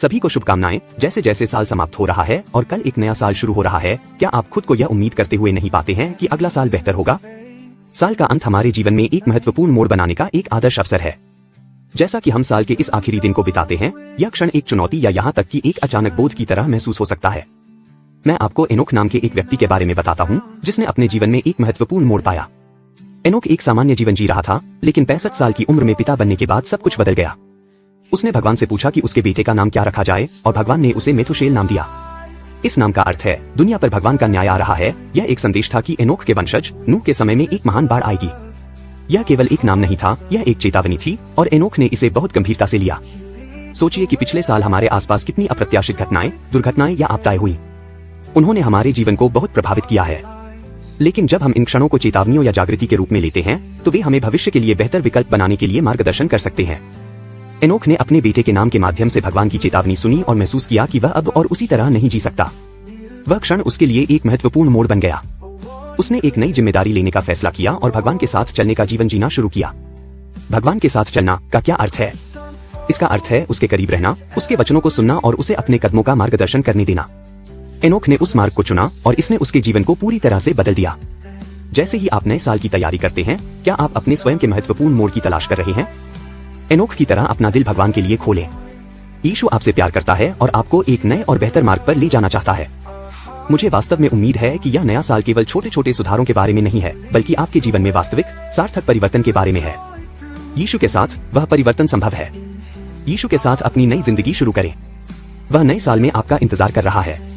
सभी को शुभकामनाएं। जैसे जैसे साल समाप्त हो रहा है और कल एक नया साल शुरू हो रहा है, क्या आप खुद को यह उम्मीद करते हुए नहीं पाते हैं कि अगला साल बेहतर होगा? साल का अंत हमारे जीवन में एक महत्वपूर्ण मोड़ बनाने का एक आदर्श अवसर है। जैसा कि हम साल के इस आखिरी दिन को बिताते हैं, यह क्षण एक चुनौती या यहाँ तक कि एक अचानक बोझ की तरह महसूस हो सकता है। मैं आपको एनोक नाम के एक व्यक्ति के बारे में बताता हूँ, जिसने अपने जीवन में एक महत्वपूर्ण मोड़ पाया। एनोक एक सामान्य जीवन जी रहा था, लेकिन 65 साल की उम्र में पिता बनने के बाद सब कुछ बदल गया। उसने भगवान से पूछा कि उसके बेटे का नाम क्या रखा जाए, और भगवान ने उसे मेथुशेल नाम दिया। इस नाम का अर्थ है दुनिया पर भगवान का न्याय आ रहा है। यह एक संदेश था कि एनोक के वंशज नूह के समय में एक महान बाढ़ आएगी। यह केवल एक नाम नहीं था, यह एक चेतावनी थी, और एनोक ने इसे बहुत गंभीरता से लिया। सोचिए कि पिछले साल हमारे आसपास कितनी अप्रत्याशित घटनाएं, दुर्घटनाएं या आपदाएं हुई। उन्होंने हमारे जीवन को बहुत प्रभावित किया है। लेकिन जब हम इन क्षणों को चेतावनियों या जागृति के रूप में लेते हैं, तो वे हमें भविष्य के लिए बेहतर विकल्प बनाने के लिए मार्गदर्शन कर सकते हैं। एनोक ने अपने बेटे के नाम के माध्यम से भगवान की चेतावनी सुनी और महसूस किया कि वह अब और उसी तरह नहीं जी सकता। वह क्षण उसके लिए एक महत्वपूर्ण मोड़ बन गया। उसने एक नई जिम्मेदारी लेने का फैसला किया और भगवान के साथ चलने का जीवन जीना शुरू किया। भगवान के साथ चलना का क्या अर्थ है? इसका अर्थ है उसके करीब रहना, उसके वचनों को सुनना और उसे अपने कदमों का मार्गदर्शन करने देना। एनोक ने उस मार्ग को चुना और इसने उसके जीवन को पूरी तरह से बदल दिया। जैसे ही आप नए साल की तैयारी करते हैं, क्या आप अपने स्वयं के महत्वपूर्ण मोड़ की तलाश कर रहे हैं? एनोक की तरह अपना दिल भगवान के लिए खोलें। यीशु आपसे प्यार करता है और आपको एक नए और बेहतर मार्ग पर ले जाना चाहता है। मुझे वास्तव में उम्मीद है कि यह नया साल केवल छोटे छोटे सुधारों के बारे में नहीं है, बल्कि आपके जीवन में वास्तविक सार्थक परिवर्तन के बारे में है। यीशु के साथ वह परिवर्तन संभव है। यीशु के साथ अपनी नई जिंदगी शुरू करें। वह नए साल में आपका इंतजार कर रहा है।